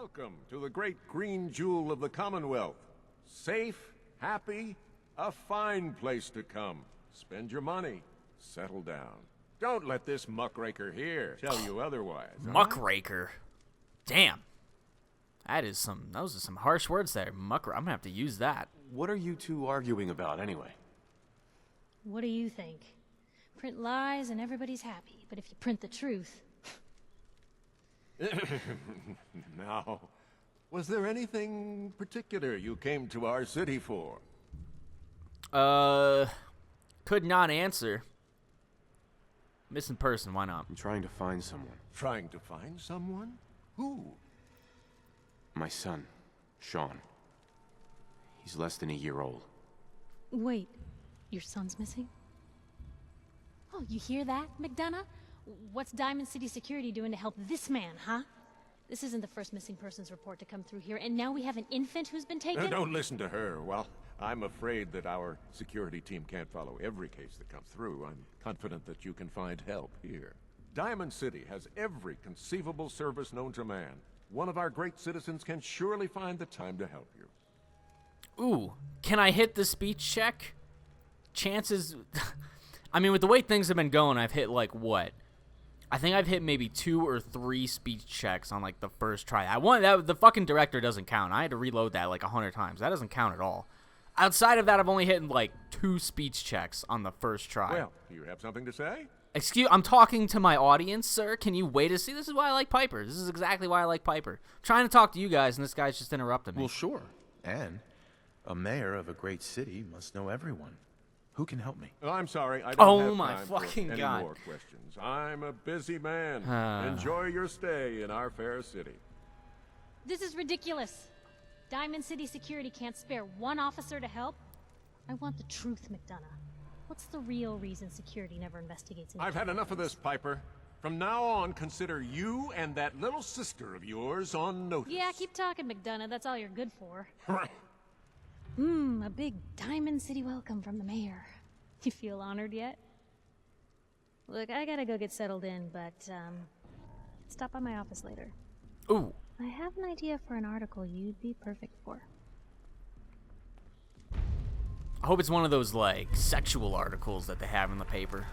Welcome to the great green jewel of the Commonwealth. Safe, happy, a fine place to come. Spend your money, settle down. Don't let this muckraker here tell you otherwise. Muckraker? Damn. Those are some harsh words there. I'm gonna have to use that. What are you two arguing about anyway? What do you think? Print lies and everybody's happy, but if you print the truth... Now, was there anything particular you came to our city for? Could not answer. Missing person, why not? I'm trying to find someone. Trying to find someone? Who? My son, Sean. He's less than a year old. Wait, your son's missing? Oh, you hear that, McDonough? What's Diamond City Security doing to help this man, huh? This isn't the first missing persons report to come through here, and now we have an infant who's been taken? Don't listen to her. Well, I'm afraid that our security team can't follow every case that comes through. I'm confident that you can find help here. Diamond City has every conceivable service known to man. One of our great citizens can surely find the time to help you. Ooh, can I hit the speech check? Chances... I mean, with the way things have been going, I've hit, like, what? I think I've hit maybe 2 or 3 speech checks on, like, the first try. The fucking director doesn't count. I had to reload that, like, 100 times. That doesn't count at all. Outside of that, I've only hit, like, 2 speech checks on the first try. Well, do you have something to say? I'm talking to my audience, sir. Can you wait to see? This is why I like Piper. This is exactly why I like Piper. I'm trying to talk to you guys, and this guy's just interrupting me. Well, sure. And a mayor of a great city must know everyone. Who can help me? Oh, I'm sorry, I don't have my time fucking for any God. more questions. I'm a busy man. Enjoy your stay in our fair city. This is ridiculous. Diamond City Security can't spare one officer to help? I want the truth, McDonough. What's the real reason security never investigates I've had enough of this, Piper. From now on, consider you and that little sister of yours on notice. Yeah, keep talking, McDonough. That's all you're good for. A big Diamond City welcome from the mayor. You feel honored yet? Look, I gotta go get settled in, but, stop by my office later. Ooh. I have an idea for an article you'd be perfect for. I hope it's one of those, like, sexual articles that they have in the paper.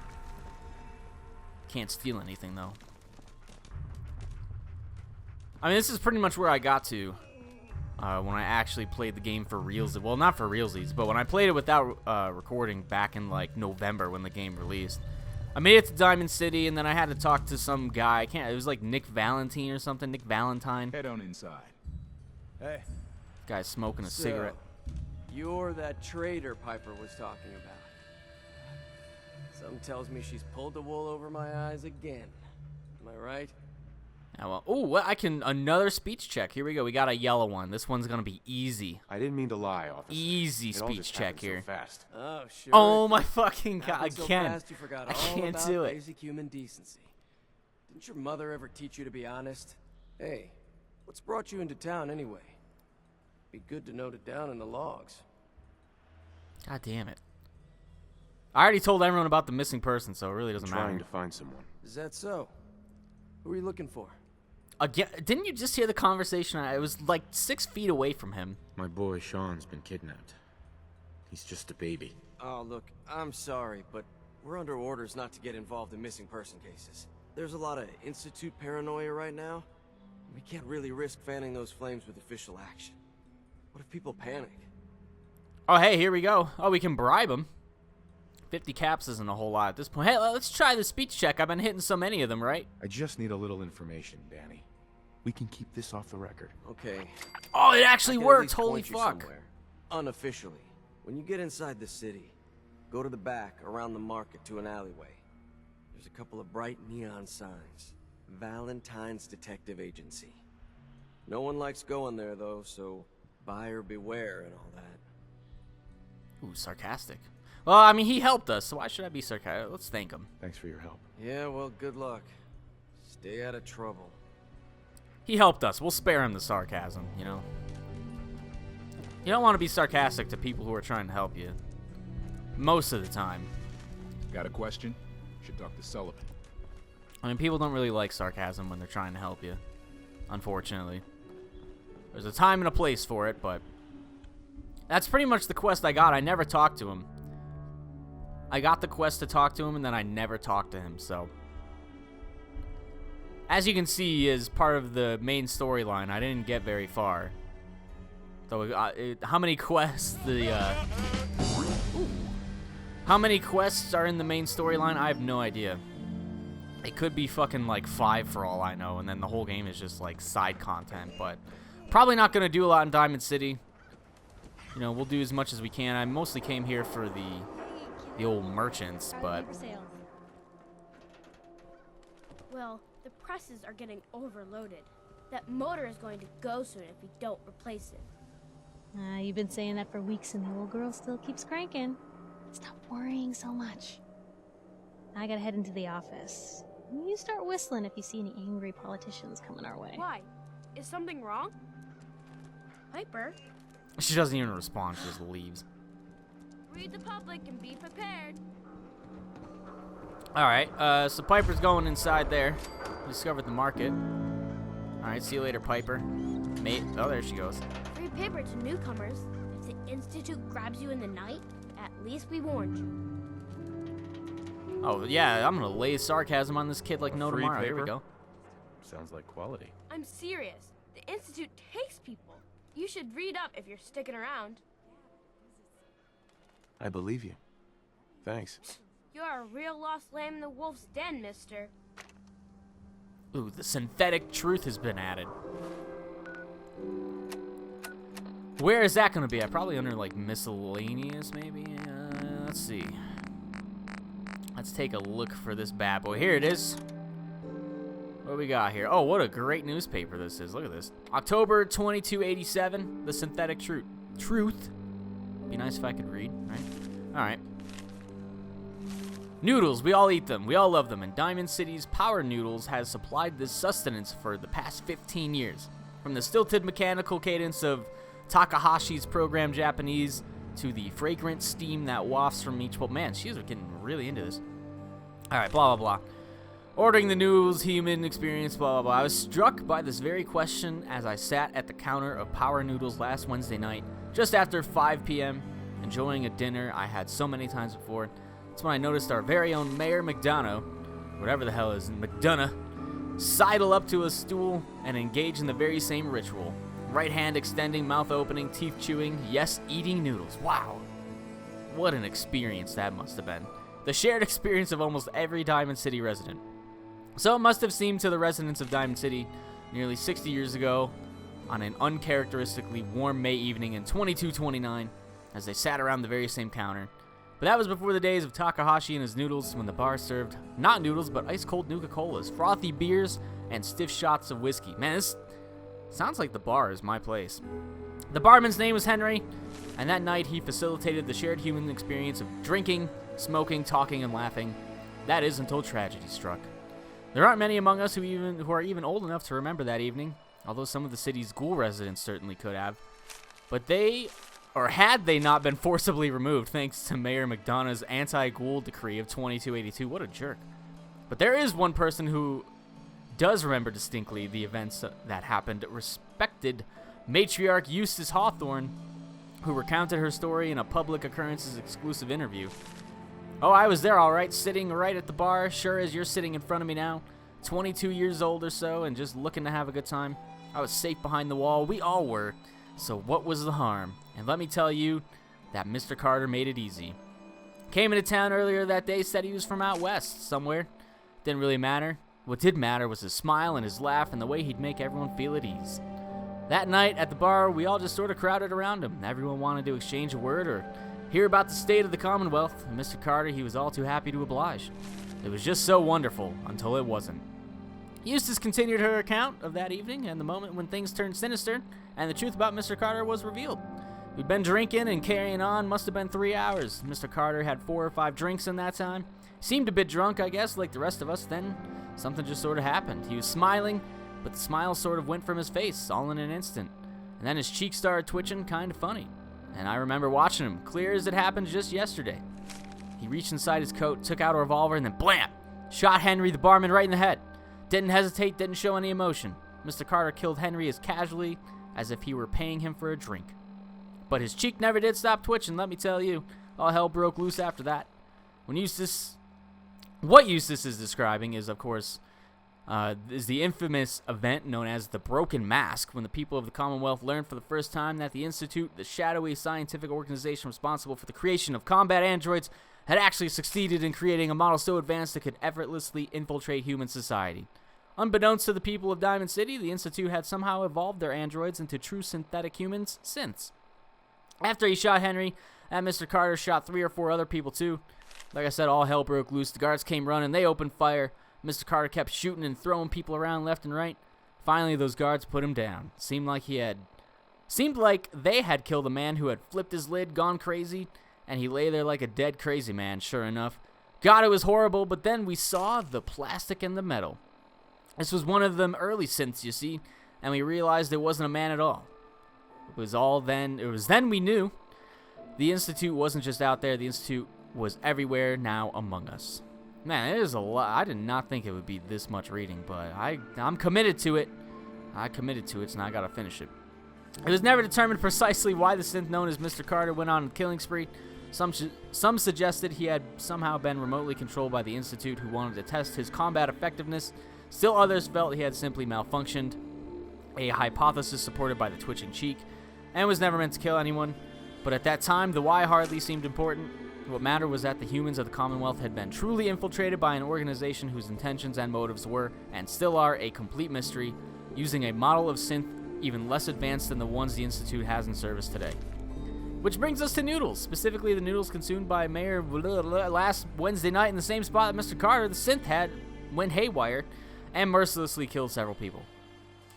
Can't steal anything, though. I mean, this is pretty much where I got to when I actually played the game for realsies. Well, not for realsies, but when I played it without recording back in, like, November when the game released. I made it to Diamond City, and then I had to talk to some guy. It was like Nick Valentine or something. Nick Valentine. Head on inside. Hey. Guy's smoking a cigarette. You're that traitor Piper was talking about. Something tells me she's pulled the wool over my eyes again. Am I right? Yeah, well, well, another speech check. Here we go. We got a yellow one. This one's going to be easy. I didn't mean to lie, officer. Easy It all speech just check happened here. So fast. Oh, sure. Oh, my fucking God. I So can't. fast you forgot I all can't about do it. basic human decency. Didn't your mother ever teach you to be honest? Hey, what's brought you into town anyway? Be good to note it down in the logs. God damn it. I already told everyone about the missing person, so it really doesn't I'm trying matter. to find someone. Is that so? Who are you looking for? Again, didn't you just hear the conversation? I was like 6 feet away from him. My boy Sean's been kidnapped. He's just a baby. Oh, look, I'm sorry, but we're under orders not to get involved in missing person cases. There's a lot of institute paranoia right now. We can't really risk fanning those flames with official action. What if people panic? Oh, hey, here we go. Oh, we can bribe him. 50 caps isn't a whole lot at this point. Hey, let's try the speech check. I've been hitting so many of them, right? I just need a little information, Danny. We can keep this off the record. Okay. Oh, it actually I can at worked. least Holy point you fuck. somewhere. Unofficially. When you get inside the city, go to the back, around the market, to an alleyway. There's a couple of bright neon signs. Valentine's Detective Agency. No one likes going there, though, so buyer beware and all that. Ooh, sarcastic. Well, I mean, he helped us, so why should I be sarcastic? Let's thank him. Thanks for your help. Yeah, well, good luck. Stay out of trouble. He helped us. We'll spare him the sarcasm, you know? You don't want to be sarcastic to people who are trying to help you. Most of the time. Got a question? Should talk to Sullivan. I mean, people don't really like sarcasm when they're trying to help you. Unfortunately. There's a time and a place for it, but that's pretty much the quest I got. I never talked to him. I got the quest to talk to him, and then I never talked to him, so. As you can see, as part of the main storyline, I didn't get very far. So, how many quests how many quests are in the main storyline? I have no idea. It could be fucking like 5 for all I know, and then the whole game is just like side content, but probably not gonna do a lot in Diamond City. You know, we'll do as much as we can. I mostly came here for the old merchants, but well, the presses are getting overloaded. That motor is going to go soon if we don't replace it. You've been saying that for weeks and the old girl still keeps cranking. Stop worrying so much. I gotta head into the office. You start whistling if you see any angry politicians coming our way. Why? Is something wrong? Piper, she doesn't even respond. She just leaves. read the public and be prepared. Alright, so Piper's going inside there. Discovered the market. Alright, see you later, Piper. Mate. Oh, there she goes. Free paper to newcomers. If the Institute grabs you in the night, at least we warned you. Oh, yeah, I'm gonna lay sarcasm on this kid like no Free tomorrow. Here we paper? go. Sounds like quality. I'm serious. The Institute takes people. You should read up if you're sticking around. I believe you. Thanks. You're a real lost lamb in the wolf's den, mister. Ooh, the synthetic truth has been added. Where is that going to be? Probably under, like, miscellaneous, maybe? Let's see. Let's take a look for this bad boy. Here it is. What do we got here? Oh, what a great newspaper this is. Look at this. October 2287, The Synthetic Truth. Be nice if I could read, right? All right. Noodles, we all eat them. We all love them. And Diamond City's Power Noodles has supplied this sustenance for the past 15 years. From the stilted mechanical cadence of Takahashi's programmed Japanese to the fragrant steam that wafts from each. Well, man, she's getting really into this. All right, blah, blah, blah. Ordering the noodles, human experience, blah, blah, blah. I was struck by this very question as I sat at the counter of Power Noodles last Wednesday night, just after 5 p.m., enjoying a dinner I had so many times before. That's when I noticed our very own Mayor McDonough, whatever the hell is McDonough, sidle up to a stool and engage in the very same ritual. Right hand extending, mouth opening, teeth chewing, yes, eating noodles. Wow. What an experience that must have been. The shared experience of almost every Diamond City resident. So it must have seemed to the residents of Diamond City nearly 60 years ago on an uncharacteristically warm May evening in 2229 as they sat around the very same counter. But that was before the days of Takahashi and his noodles, when the bar served not noodles but ice-cold Nuka-Colas, frothy beers, and stiff shots of whiskey. Man, this sounds like the bar is my place. The barman's name was Henry, and that night he facilitated the shared human experience of drinking, smoking, talking, and laughing. That is until tragedy struck. There aren't many among us who are even old enough to remember that evening, although some of the city's ghoul residents certainly could have. But had they not been forcibly removed thanks to Mayor McDonough's anti-ghoul decree of 2282. What a jerk. But there is one person who does remember distinctly the events that happened. Respected matriarch Eustace Hawthorne, who recounted her story in a public occurrences exclusive interview. Oh, I was there all right, sitting right at the bar, sure as you're sitting in front of me now. 22 years old or so and just looking to have a good time. I was safe behind the wall. We all were. So what was the harm? And let me tell you that Mr. Carter made it easy. Came into town earlier that day, said he was from out west somewhere. Didn't really matter. What did matter was his smile and his laugh and the way he'd make everyone feel at ease. That night at the bar, we all just sort of crowded around him. Everyone wanted to exchange a word or hear about the state of the Commonwealth. And Mr. Carter, he was all too happy to oblige. It was just so wonderful until it wasn't. Eustace continued her account of that evening and the moment when things turned sinister and the truth about Mr. Carter was revealed. We'd been drinking and carrying on, must have been 3 hours. Mr. Carter had 4 or 5 drinks in that time. Seemed a bit drunk, I guess, like the rest of us. Then something just sort of happened. He was smiling, but the smile sort of went from his face all in an instant. And then his cheeks started twitching, kind of funny. And I remember watching him, clear as it happened just yesterday. He reached inside his coat, took out a revolver, and then blam! Shot Henry, the barman, right in the head. Didn't hesitate, didn't show any emotion. Mr. Carter killed Henry as casually as if he were paying him for a drink. But his cheek never did stop twitching, let me tell you. All hell broke loose after that. What Eustace is describing is, of course, is the infamous event known as the Broken Mask, when the people of the Commonwealth learned for the first time that the Institute, the shadowy scientific organization responsible for the creation of combat androids, had actually succeeded in creating a model so advanced it could effortlessly infiltrate human society. Unbeknownst to the people of Diamond City, the Institute had somehow evolved their androids into true synthetic humans since. After he shot Henry, that Mr. Carter shot 3 or 4 other people too. Like I said, all hell broke loose. The guards came running. They opened fire. Mr. Carter kept shooting and throwing people around left and right. Finally, those guards put him down. Seemed like they had killed a man who had flipped his lid, gone crazy, and he lay there like a dead crazy man, sure enough. God, it was horrible, but then we saw the plastic and the metal. This was one of them early synths, you see, and we realized it wasn't a man at all. It was then we knew the Institute wasn't just out there. The Institute was everywhere now among us. Man, it is a lot. I did not think it would be this much reading, but I'm committed to it. I committed to it, so now I gotta finish it. It was never determined precisely why the synth known as Mr. Carter went on a killing spree. Some suggested he had somehow been remotely controlled by the Institute, who wanted to test his combat effectiveness. Still others felt he had simply malfunctioned, a hypothesis supported by the twitching cheek, and was never meant to kill anyone. But at that time, the why hardly seemed important. What mattered was that the humans of the Commonwealth had been truly infiltrated by an organization whose intentions and motives were, and still are, a complete mystery, using a model of synth even less advanced than the ones the Institute has in service today. Which brings us to noodles, specifically the noodles consumed by Mayor last Wednesday night in the same spot that Mr. Carter, the synth, had went haywire and mercilessly killed several people.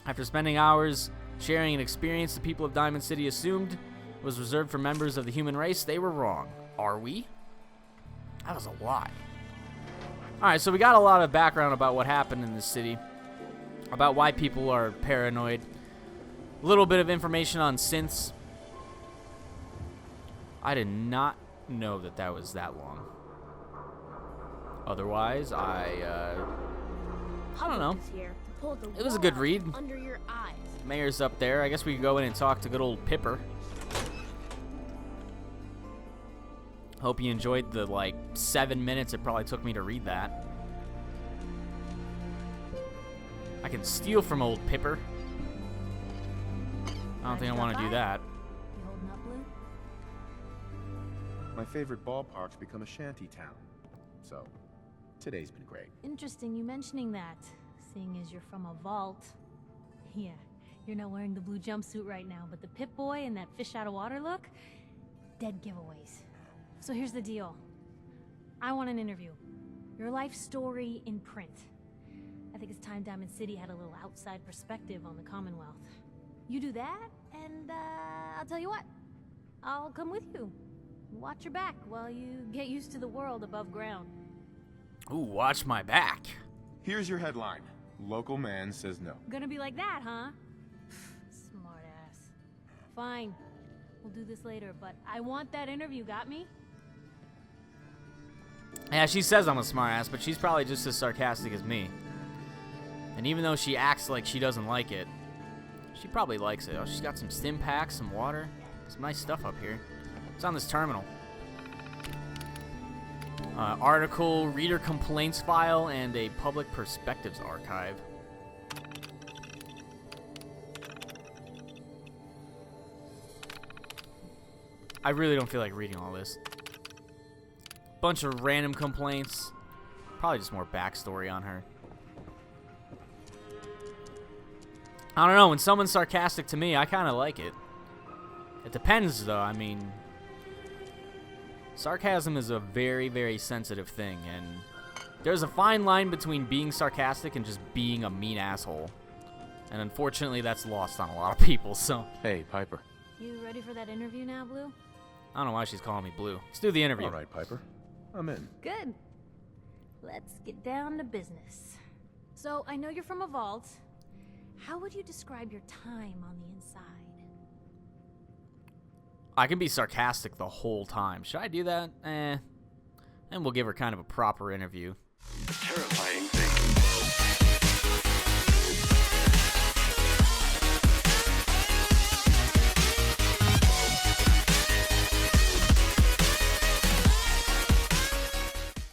After spending hours sharing an experience the people of Diamond City assumed was reserved for members of the human race, they were wrong. Are we? That was a lot. Alright, so we got a lot of background about what happened in this city, about why people are paranoid, a little bit of information on synths. I did not know that was that long. Otherwise, I don't know. It was a good read. Under your eyes. Mayor's up there. I guess we could go in and talk to good old Pipper. Hope you enjoyed the 7 minutes it probably took me to read that. I can steal from old Pipper. I don't think I want to do that. You holding up, Blue? My favorite ballpark's become a shanty town. So, today's been great. Interesting you mentioning that, seeing as you're from a vault. Yeah, you're not wearing the blue jumpsuit right now, but the Pip-Boy and that fish out of water look? Dead giveaways. So here's the deal. I want an interview. Your life story in print. I think it's time Diamond City had a little outside perspective on the Commonwealth. You do that, and I'll tell you what. I'll come with you. Watch your back while you get used to the world above ground. Ooh, watch my back. Here's your headline. Local man says no. Gonna be like that, huh? Smart ass. Fine. We'll do this later, but I want that interview, got me? Yeah, she says I'm a smartass, but she's probably just as sarcastic as me. And even though she acts like she doesn't like it, she probably likes it. Oh, she's got some stim packs, some water, some nice stuff up here. It's on this terminal. Article, reader complaints file, and a public perspectives archive. I really don't feel like reading all this. Bunch of random complaints. Probably just more backstory on her. I don't know, when someone's sarcastic to me, I kind of like it. It depends, though. I mean, sarcasm is a very, very sensitive thing, and there's a fine line between being sarcastic and just being a mean asshole. And unfortunately, that's lost on a lot of people, so. Hey, Piper. You ready for that interview now, Blue? I don't know why she's calling me Blue. Let's do the interview. All right, Piper. I'm in. Good. Let's get down to business. So, I know you're from a vault. How would you describe your time on the inside? I can be sarcastic the whole time. Should I do that? And we'll give her kind of a proper interview. Terrified